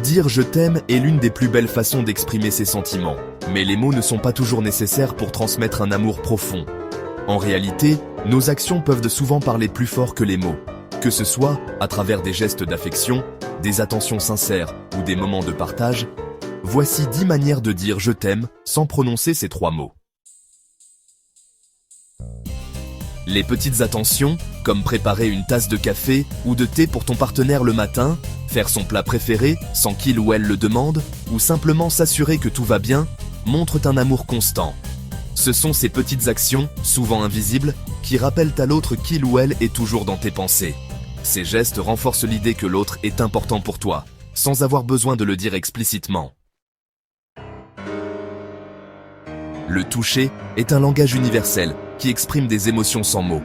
Dire « je t'aime » est l'une des plus belles façons d'exprimer ses sentiments. Mais les mots ne sont pas toujours nécessaires pour transmettre un amour profond. En réalité, nos actions peuvent souvent parler plus fort que les mots. Que ce soit à travers des gestes d'affection, des attentions sincères ou des moments de partage, voici 10 manières de dire « je t'aime » sans prononcer ces 3 mots. Les petites attentions, comme préparer une tasse de café ou de thé pour ton partenaire le matin, faire son plat préféré sans qu'il ou elle le demande, ou simplement s'assurer que tout va bien, montrent un amour constant. Ce sont ces petites actions, souvent invisibles, qui rappellent à l'autre qu'il ou elle est toujours dans tes pensées. Ces gestes renforcent l'idée que l'autre est important pour toi, sans avoir besoin de le dire explicitement. Le toucher est un langage universel qui exprime des émotions sans mots.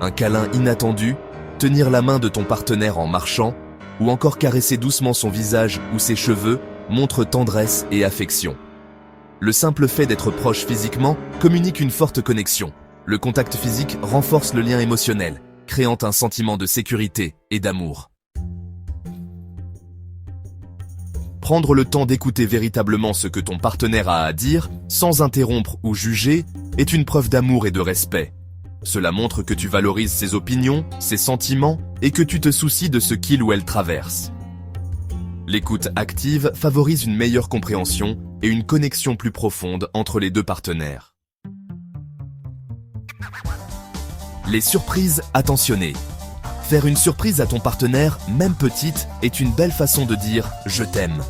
Un câlin inattendu, tenir la main de ton partenaire en marchant, ou encore caresser doucement son visage ou ses cheveux montre tendresse et affection. Le simple fait d'être proche physiquement communique une forte connexion. Le contact physique renforce le lien émotionnel, créant un sentiment de sécurité et d'amour. Prendre le temps d'écouter véritablement ce que ton partenaire a à dire, sans interrompre ou juger, est une preuve d'amour et de respect. Cela montre que tu valorises ses opinions, ses sentiments et que tu te soucies de ce qu'il ou elle traverse. L'écoute active favorise une meilleure compréhension et une connexion plus profonde entre les deux partenaires. Les surprises attentionnées. Faire une surprise à ton partenaire, même petite, est une belle façon de dire « je t'aime ».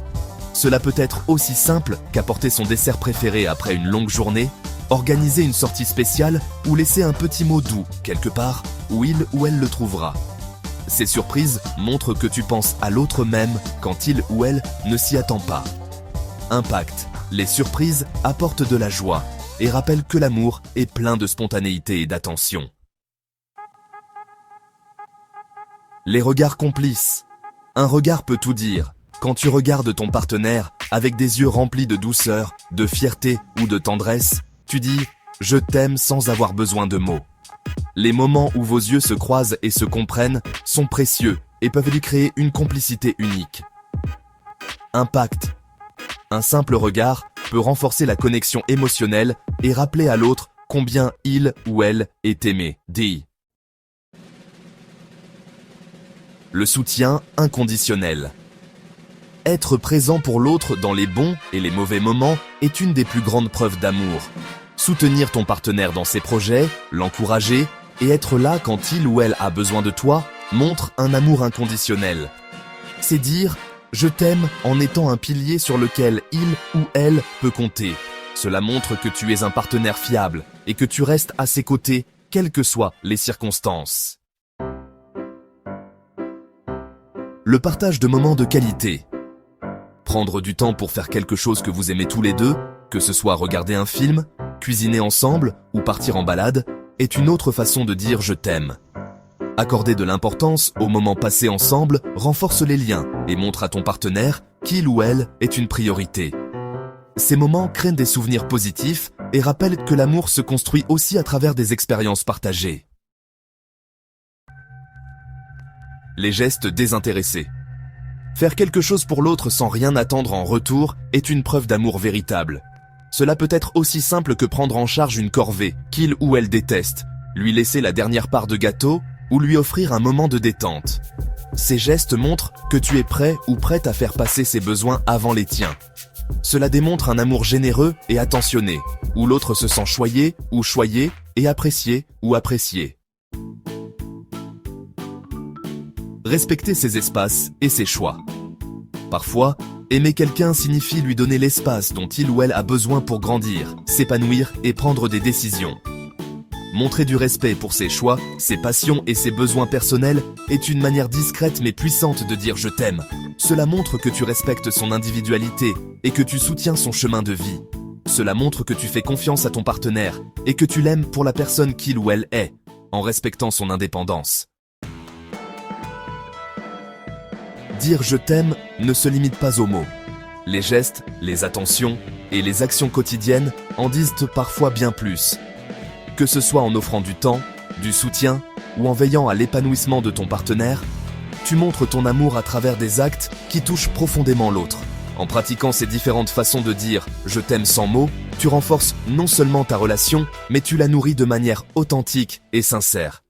Cela peut être aussi simple qu'apporter son dessert préféré après une longue journée, organiser une sortie spéciale ou laisser un petit mot doux quelque part où il ou elle le trouvera. Ces surprises montrent que tu penses à l'autre même quand il ou elle ne s'y attend pas. Impact. Les surprises apportent de la joie et rappellent que l'amour est plein de spontanéité et d'attention. Les regards complices. Un regard peut tout dire. Quand tu regardes ton partenaire avec des yeux remplis de douceur, de fierté ou de tendresse, tu dis « je t'aime » sans avoir besoin de mots. Les moments où vos yeux se croisent et se comprennent sont précieux et peuvent lui créer une complicité unique. Impact. Un simple regard peut renforcer la connexion émotionnelle et rappeler à l'autre combien il ou elle est aimé. DI. Le soutien inconditionnel. Être présent pour l'autre dans les bons et les mauvais moments est une des plus grandes preuves d'amour. Soutenir ton partenaire dans ses projets, l'encourager et être là quand il ou elle a besoin de toi montre un amour inconditionnel. C'est dire « je t'aime » en étant un pilier sur lequel il ou elle peut compter. Cela montre que tu es un partenaire fiable et que tu restes à ses côtés, quelles que soient les circonstances. Le partage de moments de qualité. Prendre du temps pour faire quelque chose que vous aimez tous les deux, que ce soit regarder un film, cuisiner ensemble ou partir en balade, est une autre façon de dire « je t'aime ». Accorder de l'importance aux moments passés ensemble renforce les liens et montre à ton partenaire qu'il ou elle est une priorité. Ces moments créent des souvenirs positifs et rappellent que l'amour se construit aussi à travers des expériences partagées. Les gestes désintéressés. Faire quelque chose pour l'autre sans rien attendre en retour est une preuve d'amour véritable. Cela peut être aussi simple que prendre en charge une corvée qu'il ou elle déteste, lui laisser la dernière part de gâteau ou lui offrir un moment de détente. Ces gestes montrent que tu es prêt ou prête à faire passer ses besoins avant les tiens. Cela démontre un amour généreux et attentionné, où l'autre se sent choyé ou choyée et apprécié ou apprécié. Respecter ses espaces et ses choix. Parfois, aimer quelqu'un signifie lui donner l'espace dont il ou elle a besoin pour grandir, s'épanouir et prendre des décisions. Montrer du respect pour ses choix, ses passions et ses besoins personnels est une manière discrète mais puissante de dire « je t'aime ». Cela montre que tu respectes son individualité et que tu soutiens son chemin de vie. Cela montre que tu fais confiance à ton partenaire et que tu l'aimes pour la personne qu'il ou elle est, en respectant son indépendance. Dire « je t'aime » ne se limite pas aux mots. Les gestes, les attentions et les actions quotidiennes en disent parfois bien plus. Que ce soit en offrant du temps, du soutien ou en veillant à l'épanouissement de ton partenaire, tu montres ton amour à travers des actes qui touchent profondément l'autre. En pratiquant ces différentes façons de dire « je t'aime » sans mots, tu renforces non seulement ta relation, mais tu la nourris de manière authentique et sincère.